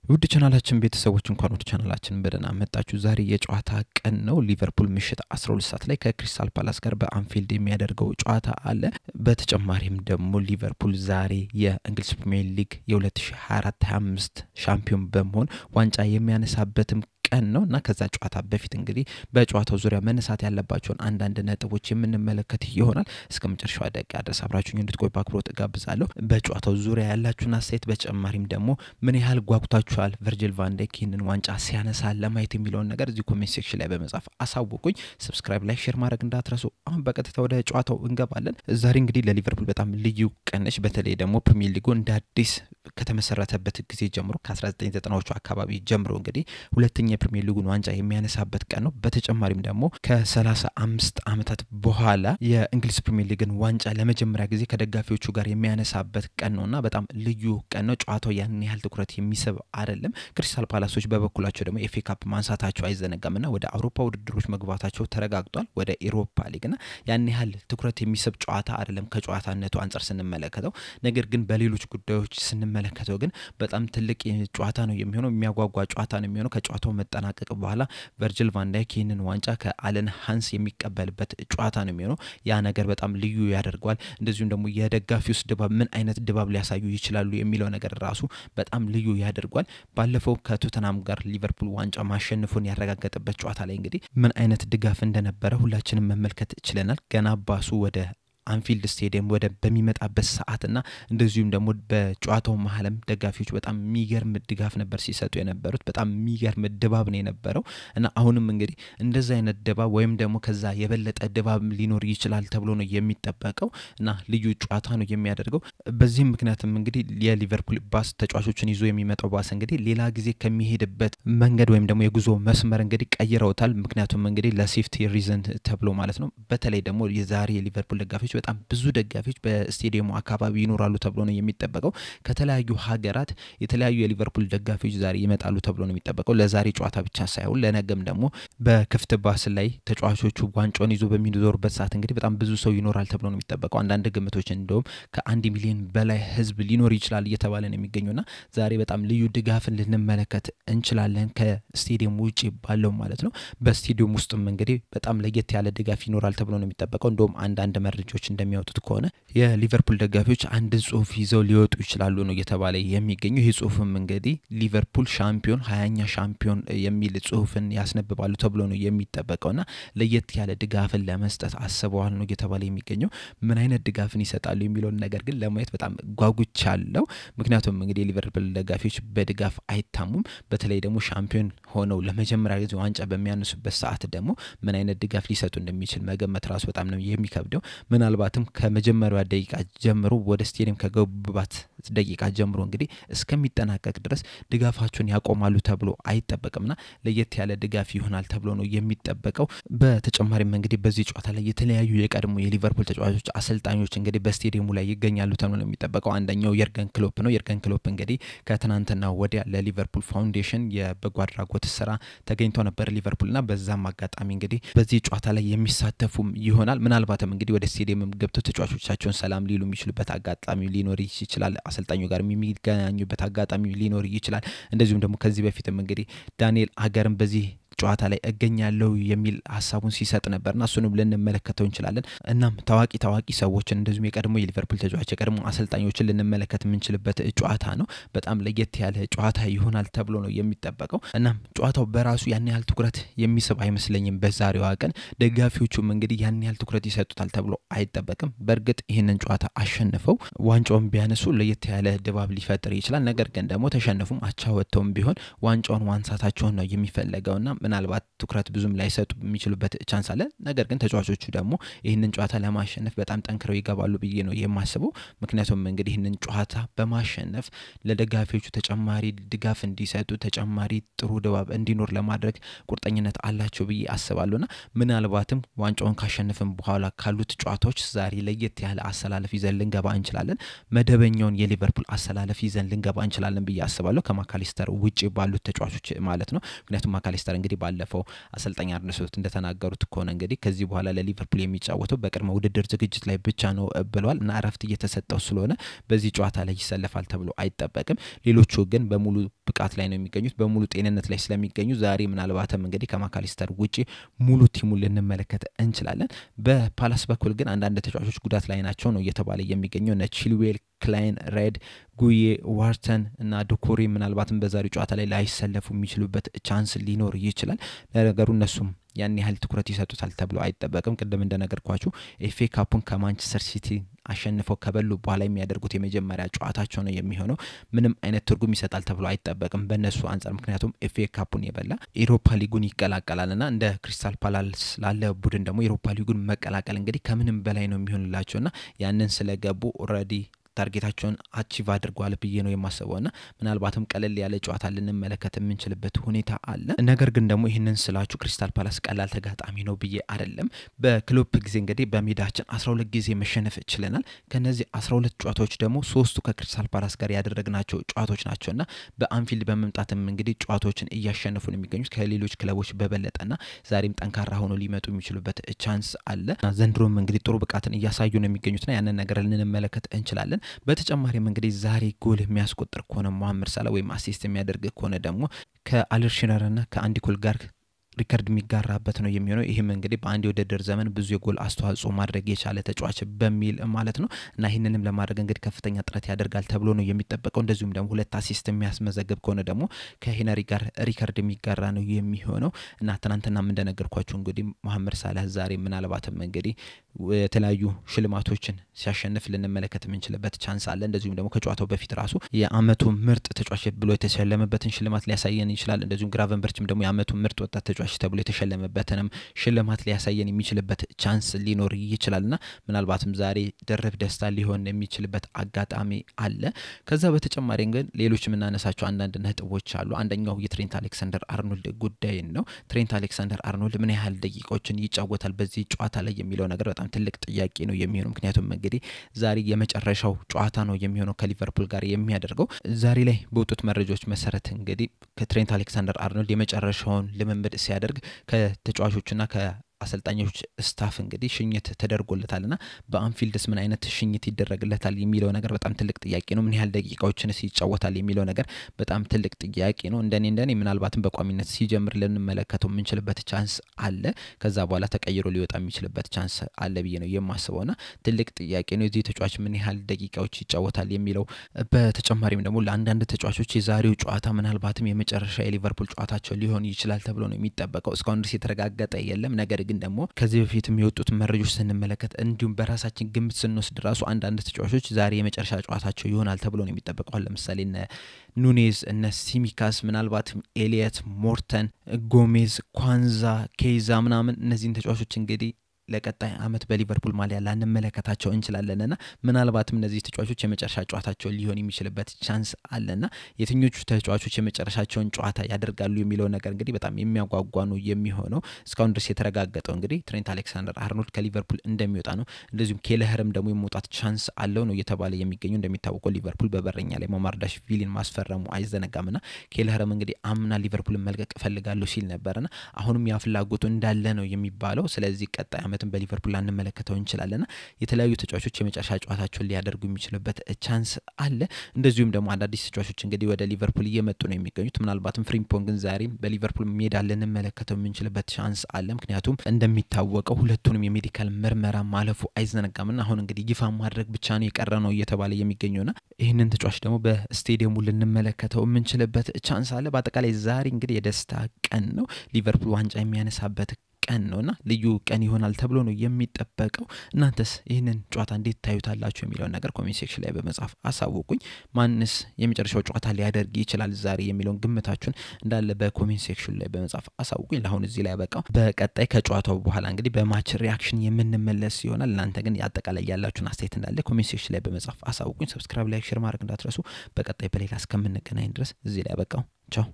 ውድ ቻናላችን ቤተሰቦች እንኳን ወደ ቻናላችን በደህና መጣችሁ። ዛሬ የጨዋታ ቀን ነው። ሊቨርፑል ምሽት 12 ሰዓት ላይ ከክሪስታል ፓላስ ጋር በአንፊልድ የሚያደርገው ጨዋታ አለ። በተጨማሪም ደግሞ ሊቨርፑል ዛሬ የእንግሊዝ ፕሪሚየር ሊግ የ2024-25 ሻምፒዮን በመሆን ዋንጫ የሚያነሳበትም ቀን ነውና ከዛ ጨዋታ በፊት እንግዲህ በጨዋታው ዙሪያ መነሳት ያለባቸውን አንዳንድ ነጥቦች የምንመለከት ይሆናል። እስከመጨረሻው ደቂቃ ድረስ አብራችሁኝ እንድትቆዩ በአክብሮት እጋብዛለሁ። በጨዋታው ዙሪያ ያላችሁን አስተያየት በተጨማሪም ደግሞ ምን ያህል ጓጉታችኋል ቨርጂል ቫን ዳይክ ይህንን ዋንጫ ሲያነሳ ለማየት የሚለውን ነገር እዚህ ኮሜንት ሴክሽን ላይ በመጻፍ አሳውቁኝ። ሰብስክራይብ፣ ላይክ፣ ሼር ማድረግ እንዳትረሱ። አሁን በቀጥታ ወደ ጨዋታው እንገባለን። ዛሬ እንግዲህ ለሊቨርፑል በጣም ልዩ ቀን ነች። በተለይ ደግሞ ፕሪሚየር ሊጉ እንደ አዲስ ከተመሰረተበት ጊዜ ጀምሮ ከ1990ዎቹ አካባቢ ጀምሮ እንግዲህ ሁለተኛ የፕሪሚየር ሊጉን ዋንጫ የሚያነሳበት ቀን ነው። በተጨማሪም ደግሞ ከ35 ዓመታት በኋላ የእንግሊዝ ፕሪሚየር ሊግን ዋንጫ ለመጀመሪያ ጊዜ ከደጋፊዎቹ ጋር የሚያነሳበት ቀን ነውና በጣም ልዩ ቀን ነው። ጨዋታው ያን ያህል ትኩረት የሚስብ አይደለም። ክሪስታል ፓላሶች በበኩላቸው ደግሞ ኤፍኤ ካፕ ማንሳታቸው አይዘነጋምና ወደ አውሮፓ ውድድሮች መግባታቸው ተረጋግጧል፣ ወደ ኢሮፓ ሊግና ያን ያህል ትኩረት የሚስብ ጨዋታ አይደለም ከጨዋታነቱ አንፃር ስንመለከተው። ነገር ግን በሌሎች ጉዳዮች ስንመለከተው ግን በጣም ትልቅ ጨዋታ ነው የሚሆነው፣ የሚያጓጓ ጨዋታ ነው የሚሆነው። ከጨዋታው መጠናቀቅ በኋላ ቨርጂል ቫን ዳይክ ይህንን ዋንጫ ከአለን ሃንስ የሚቀበልበት ጨዋታ ነው የሚሆነው። ያ ነገር በጣም ልዩ ያደርገዋል። እንደዚሁም ደግሞ የደጋፊውስ ድባብ ምን አይነት ድባብ ሊያሳዩ ይችላሉ የሚለው ነገር ራሱ በጣም ልዩ ያደርገዋል። ባለፈው ከቶተናም ጋር ሊቨርፑል ዋንጫ ማሸነፉን ያረጋገጠበት ጨዋታ ላይ እንግዲህ ምን አይነት ድጋፍ እንደነበረ ሁላችንም መመልከት ችለናል። ገና ባሱ ወደ አንፊልድ ስቴዲየም ወደ በሚመጣበት ሰዓትና እንደዚሁም ደግሞ በጨዋታው መሐለም ደጋፊዎች በጣም የሚገርም ድጋፍ ነበር ሲሰጡ የነበሩት። በጣም የሚገርም ድባብ ነው የነበረው እና አሁንም እንግዲህ እንደዛ አይነት ድባብ ወይም ደግሞ ከዛ የበለጠ ድባብ ሊኖር ይችላል ተብሎ ነው የሚጠበቀው እና ልዩ ጨዋታ ነው የሚያደርገው። በዚህም ምክንያትም እንግዲህ የሊቨርፑል ባስ ተጫዋቾችን ይዞ የሚመጣው ባስ እንግዲህ ሌላ ጊዜ ከሚሄድበት መንገድ ወይም ደግሞ የጉዞ መስመር እንግዲህ ቀይረውታል። ምክንያቱም እንግዲህ ለሴፍቲ ሪዝን ተብሎ ማለት ነው። በተለይ ደግሞ የዛሬ የሊቨርፑል ደጋፊዎች በጣም ብዙ ደጋፊዎች በስቴዲየሙ አካባቢ ይኖራሉ ተብሎ ነው የሚጠበቀው። ከተለያዩ ሀገራት የተለያዩ የሊቨርፑል ደጋፊዎች ዛሬ ይመጣሉ ተብሎ ነው የሚጠበቀው። ለዛሬ ጨዋታ ብቻ ሳይሆን ለነገም ደግሞ በክፍት ባስ ላይ ተጫዋቾቹ ዋንጫውን ይዞ በሚዞሩበት ሰዓት እንግዲህ በጣም ብዙ ሰው ይኖራል ተብሎ ነው የሚጠበቀው። አንዳንድ ግምቶች እንደውም ከ1 ሚሊዮን በላይ ህዝብ ሊኖር ይችላል እየተባለ ነው የሚገኙና ዛሬ በጣም ልዩ ድጋፍን ልንመለከት እንችላለን ከስቴዲየሙ ውጪ ባለው ማለት ነው። በስቴዲየሙ ውስጥም እንግዲህ በጣም ለየት ያለ ድጋፍ ይኖራል ተብሎ ነው የሚጠበቀው። እንደውም አንዳንድ መረጃዎች እንደሚያወጡት ከሆነ የሊቨርፑል ደጋፊዎች አንድ ጽሁፍ ይዘው ሊወጡ ይችላሉ ነው እየተባለ የሚገኘው። ይህ ጽሁፍም እንግዲህ ሊቨርፑል ሻምፒዮን 20ኛ ሻምፒዮን የሚል ጽሁፍን ያስነብባሉ ተብሎ ነው የሚጠበቀውና ለየት ያለ ድጋፍን ለመስጠት አስበዋል ነው እየተባለ የሚገኘው። ምን አይነት ድጋፍን ይሰጣሉ የሚለውን ነገር ግን ለማየት በጣም ጓጉቻለሁ። ምክንያቱም እንግዲህ የሊቨርፑል ደጋፊዎች በድጋፍ አይታሙም። በተለይ ደግሞ ሻምፒዮን ሆነው ለመጀመሪያ ጊዜ ዋንጫ በሚያነሱበት ሰዓት ደግሞ ምን አይነት ድጋፍ ሊሰጡ እንደሚችል መገመት ራሱ በጣም ነው የሚከብደው። ምናልባትም ከመጀመሪያው ደቂቃ ጀምሮ ወደ ስቴዲየም ከገቡባት ደቂቃ ጀምሮ እንግዲህ እስከሚጠናቀቅ ድረስ ድጋፋቸውን ያቆማሉ ተብሎ አይጠበቅምና ለየት ያለ ድጋፍ ይሆናል ተብሎ ነው የሚጠበቀው። በተጨማሪም እንግዲህ በዚህ ጨዋታ ላይ የተለያዩ የቀድሞ የሊቨርፑል ተጫዋቾች፣ አሰልጣኞች እንግዲህ በስቴዲየሙ ላይ ይገኛሉ ተብሎ ነው የሚጠበቀው። አንደኛው የርገን ክሎፕ ነው። የርገን ክሎፕ እንግዲህ ከትናንትና ወዲያ ለሊቨርፑል ፋውንዴሽን የበጎ አድራጎት ስራ ተገኝቶ ነበር ሊቨርፑልና በዛም አጋጣሚ እንግዲህ በዚህ ጨዋታ ላይ የሚሳተፉም ይሆናል። ምናልባትም እንግዲህ ወደ ስቴዲየም ገብቶ ተጫዋቾቻቸውን ሰላም ሊሉ የሚችሉበት አጋጣሚ ሊኖር ይችላል። አሰልጣኙ ጋር የሚገናኙበት አጋጣሚ ሊኖር ይችላል። እንደዚሁም ደግሞ ከዚህ በፊትም እንግዲህ ዳንኤል አገርም በዚህ ጨዋታ ላይ እገኛለሁ የሚል ሐሳቡን ሲሰጥ ነበርና እሱንም ልንመለከተው እንችላለን። እናም ታዋቂ ሰዎችን እንደዚሁም የቀድሞ የሊቨርፑል ተጫዋቾች የቀድሞ አሰልጣኞችን ልንመለከት የምንችልበት ጨዋታ ነው። በጣም ለየት ያለ ጨዋታ ይሆናል ተብሎ ነው የሚጠበቀው። እናም ጨዋታው በራሱ ያን ያህል ትኩረት የሚስብ አይመስለኝም። በዛሬዋ ቀን ደጋፊዎቹም እንግዲህ ያን ያህል ትኩረት ይሰጡታል ተብሎ አይጠበቅም። በእርግጥ ይህንን ጨዋታ አሸንፈው ዋንጫውን ቢያነሱ ለየት ያለ ድባብ ሊፈጥር ይችላል። ነገር ግን ደግሞ ተሸነፉም አቻ ወጥተውም ቢሆን ዋንጫውን ማንሳታቸውን ነው የሚፈልገውና ምናልባት ትኩረት ብዙም ላይሰጡ የሚችሉበት ቻንስ አለ። ነገር ግን ተጫዋቾቹ ደግሞ ይህንን ጨዋታ ለማሸነፍ በጣም ጠንክረው ይገባሉ ብዬ ነው የማስበው። ምክንያቱም እንግዲህ ይህንን ጨዋታ በማሸነፍ ለደጋፊዎቹ ተጨማሪ ድጋፍ እንዲሰጡ ተጨማሪ ጥሩ ድባብ እንዲኖር ለማድረግ ቁርጠኝነት አላቸው ብዬ አስባለሁና ምናልባትም ዋንጫውን ካሸነፈን በኋላ ካሉት ጨዋታዎች ዛሬ ለየት ያለ አሰላለፍ ይዘን ልንገባ እንችላለን። መደበኛውን የሊቨርፑል አሰላለፍ ይዘን ልንገባ እንችላለን ብዬ አስባለሁ ከማካሊስተር ውጪ ባሉት ተጫዋቾች ማለት ነው። ምክንያቱም ማካሊስተር እንግዲህ እንግዲህ ባለፈው አሰልጣኝ አርነ ስሎት እንደተናገሩት ከሆነ እንግዲህ ከዚህ በኋላ ለሊቨርፑል የሚጫወተው በቅድመ ውድድር ዝግጅት ላይ ብቻ ነው ብለዋል እና እረፍት እየተሰጠው ስለሆነ በዚህ ጨዋታ ላይ ይሰለፋል ተብሎ አይጠበቅም። ሌሎቹ ግን በሙሉ ብቃት ላይ ነው የሚገኙት በሙሉ ጤንነት ላይ ስለሚገኙ ዛሬ ምናልባትም እንግዲህ ከማካሊስተር ውጪ ሙሉ ቲሙን ልንመለከት እንችላለን። በፓላስ በኩል ግን አንዳንድ ተጫዋቾች ጉዳት ላይ ናቸው ነው እየተባለ የሚገኘው እነ ቺልዌል ክላይን ሬድ ጉዬ ዋርተን እና ዱኩሪ ምናልባትም በዛሬው ጨዋታ ላይ ላይሰለፉ የሚችሉበት ቻንስ ሊኖር ይችላል። ለነገሩ እነሱም ያን ያህል ትኩረት ይሰጡታል ተብሎ አይጠበቅም። ቅድም እንደነገርኳችሁ ኤፍኤ ካፑን ከማንቸስተር ሲቲ አሸንፈው ከበሉ በኋላ የሚያደርጉት የመጀመሪያ ጨዋታቸው ነው የሚሆነው። ምንም አይነት ትርጉም ይሰጣል ተብሎ አይጠበቅም በእነሱ አንፃር ምክንያቱም ኤፍኤ ካፑን የበላ ኢሮፓ ሊጉን ይቀላቀላልና እንደ ክሪስታል ፓላስ ላለ ቡድን ደግሞ ኢሮፓ ሊጉን መቀላቀል እንግዲህ ከምንም በላይ ነው የሚሆንላቸውና ያንን ስለገቡ ኦሬዲ ታርጌታቸውን አቺቭ አድርጓል ብዬ ነው የማስበውና ምናልባትም ቀለል ያለ ጨዋታ ልንመለከት የምንችልበት ሁኔታ አለ። ነገር ግን ደግሞ ይሄንን ስላችሁ ክሪስታል ፓላስ ቀላል ተጋጣሚ ነው ብዬ አይደለም። በክሎፕ ጊዜ እንግዲህ በሜዳችን 12 ጊዜ መሸነፍ ችለናል። ከነዚህ 12 ጨዋታዎች ደግሞ 3ቱ ከክሪስታል ፓላስ ጋር ያደረግናቸው ጨዋታዎች ናቸውና በአንፊልድ በመምጣትም እንግዲህ ጨዋታዎችን እያሸነፉ ነው የሚገኙት ከሌሎች ክለቦች በበለጠና ዛሬም ጠንካራ ሆኖ ሊመጡ የሚችሉበት ቻንስ አለ። ዘንድሮም እንግዲህ ጥሩ ብቃትን እያሳዩ ነው የሚገኙትና ያንን ነገር ልንመለከት እንችላለን። በተጨማሪም እንግዲህ ዛሬ ጎል የሚያስቆጥር ከሆነ መሐመድ ሳላ ወይም አሲስት የሚያደርግ ከሆነ ደግሞ ከአለርሽነርና ከአንዲ ኮል ጋር ሪከርድ የሚጋራበት ነው የሚሆነው። ይሄም እንግዲህ በአንድ የውድድር ዘመን ብዙ የጎል አስተዋጽኦ ማድረግ የቻለ ተጫዋች በሚል ማለት ነው እና ይሄንንም ለማድረግ እንግዲህ ከፍተኛ ጥረት ያደርጋል ተብሎ ነው የሚጠበቀው። እንደዚሁም ደግሞ 2 አሲስት የሚያስመዘግብ ከሆነ ደግሞ ከሄነሪ ጋር ሪከርድ የሚጋራ ነው የሚሆነው እና ትናንትናም እንደነገርኳችሁ እንግዲህ መሐመድ ሳላ ዛሬ ምናልባትም እንግዲህ የተለያዩ ሽልማቶችን ሲያሸንፍ ልንመለከት የምንችልበት ቻንስ አለ። እንደዚሁም ደግሞ ከጨዋታው በፊት ራሱ የአመቱ ምርጥ ተጫዋች ብሎ የተሸለመበትን ሽልማት ሊያሳየን ይችላል። እንደዚሁም ግራቨንበርችም ደግሞ የአመቱ ምርጥ ወጣት ተጫዋች ተብሎ የተሸለመበትንም ሽልማት ሊያሳየን የሚችልበት ቻንስ ሊኖር ይችላልና ምናልባትም ዛሬ ደረብ ደስታ ሊሆን የሚችልበት አጋጣሚ አለ። ከዛ በተጨማሪ ግን ሌሎች የምናነሳቸው አንዳንድ ነጥቦች አሉ። አንደኛው የትሬንት አሌክሳንደር አርኖልድ ጉዳይ ነው። ትሬንት አሌክሳንደር አርኖልድ ምን ያህል ደቂቃዎችን ይጫወታል በዚህ ጨዋታ ላይ የሚለው ነገር በጣም ትልቅ ጥያቄ ነው የሚሆነው። ምክንያቱም እንግዲህ ዛሬ የመጨረሻው ጨዋታ ነው የሚሆነው ከሊቨርፑል ጋር የሚያደርገው። ዛሬ ላይ በወጡት መረጃዎች መሰረት እንግዲህ ከትሬንት አሌክሳንደር አርኖልድ የመጨረሻውን ልምምድ ሲያደርግ ከተጫዋቾችና አሰልጣኞች ስታፍ እንግዲህ ሽኝት ተደርጎለታልና በአንፊልድስ ምን አይነት ሽኝት ይደረግለታል የሚለው ነገር በጣም ትልቅ ጥያቄ ነው። ምን ያህል ደቂቃዎችንስ ይጫወታል የሚለው ነገር በጣም ትልቅ ጥያቄ ነው። እንደኔ ምናልባትም በቋሚነት ሲጀምር ልንመለከተው የምንችልበት ቻንስ አለ። ከዛ በኋላ ተቀይሮ ሊወጣ የሚችልበት ቻንስ አለ ብዬ ነው የማስበውና ትልቅ ጥያቄ ነው እዚህ ተጫዋች ምን ያህል ደቂቃዎች ይጫወታል የሚለው። በተጨማሪም ደግሞ ለአንዳንድ ተጫዋቾች የዛሬው ጨዋታ ምናልባትም የመጨረሻ የሊቨርፑል ጨዋታቸው ሊሆን ይችላል ተብሎ ነው የሚጠበቀው። እስካሁን ድረስ የተረጋገጠ የለም። ነገር ግን ደግሞ ከዚህ በፊት የሚወጡት መረጃዎች ስንመለከት እንዲሁም በራሳችን ግምት ስንወስድ ራሱ አንዳንድ ተጫዋቾች ዛሬ የመጨረሻ ጨዋታቸው ይሆናል ተብሎ ነው የሚጠበቀው። ለምሳሌ እነ ኑኔዝ እነ ሲሚካስ ምናልባት ኤሊየት ሞርተን ጎሜዝ ኳንዛ ኬዛ ምናምን እነዚህን ተጫዋቾች እንግዲህ ለቀጣይ አመት በሊቨርፑል ማሊያ ላንመለከታቸው እንችላለንና ምናልባትም እነዚህ ተጫዋቾች የመጨረሻ ጨዋታቸው ሊሆን የሚችልበት ቻንስ አለና የትኞቹ ተጫዋቾች የመጨረሻቸውን ጨዋታ ያደርጋሉ የሚለው ነገር እንግዲህ በጣም የሚያጓጓ ነው የሚሆነው። እስካሁን ድረስ የተረጋገጠው እንግዲህ ትሬንት አሌክሳንደር አርኖልድ ከሊቨርፑል እንደሚወጣ ነው። እንደዚሁም ኬለህርም ደግሞ የመውጣት ቻንስ አለው ነው እየተባለ የሚገኘው። እንደሚታወቀው ሊቨርፑል በበረኛ ላይ ማማርዳሽቪሊን ማስፈረሙ አይዘነጋምና ኬለህርም እንግዲህ አምና ሊቨርፑልን መልቀቅ ፈልጋለሁ ሲል ነበርና አሁንም ያፍላጎቱ እንዳለ ነው የሚባለው። ስለዚህ ቀጣይ በሊቨርፑል አንመለከተው እንችላለና የተለያዩ ተጫዋቾች የመጨረሻ ጨዋታቸውን ሊያደርጉ የሚችሉበት ቻንስ አለ። እንደዚሁም ደግሞ አዳዲስ ተጫዋቾች እንግዲህ ወደ ሊቨርፑል እየመጡ ነው የሚገኙት። ምናልባትም ፍሪምፖንግን ዛሬም በሊቨርፑል ሜዳ ልንመለከተው የምንችልበት ቻንስ አለ። ምክንያቱም እንደሚታወቀው ሁለቱንም የሜዲካል ምርመራ ማለፉ አይዘነጋምና አሁን እንግዲህ ይፋ ማድረግ ብቻ ነው የቀረ ነው እየተባለ የሚገኘውና ይህንን ተጫዋች ደግሞ በስቴዲየሙ ልንመለከተው የምንችልበት ቻንስ አለ። በአጠቃላይ ዛሬ እንግዲህ የደስታ ቀን ነው። ሊቨርፑል ዋንጫ የሚያነሳበት ቀን ነውና ልዩ ቀን ይሆናል ተብሎ ነው የሚጠበቀው። እናንተስ ይሄንን ጨዋታ እንዴት ታዩታላችሁ የሚለው ነገር ኮሜንት ሴክሽን ላይ በመጻፍ አሳውቁኝ። ማንስ የመጨረሻው ጨዋታ ሊያደርግ ይችላል ዛሬ የሚለውን ግምታችሁን እንዳለ በኮሜንት ሴክሽን ላይ በመጻፍ አሳውቁኝ። ለአሁን እዚህ ላይ ያበቃው። በቀጣይ ከጨዋታው በኋላ እንግዲህ በማች ሪአክሽን የምንመለስ ይሆናል። እናንተ ግን ያጠቃላይ ያላችሁን አስተያየት እንዳለ ኮሜንት ሴክሽን ላይ በመጻፍ አሳውቁኝ። ሰብስክራይብ፣ ላይክ፣ ሼር ማድረግ እንዳትረሱ። በቀጣይ በሌላ እስከምንገናኝ ድረስ እዚህ ላይ ያበቃው። ቻው።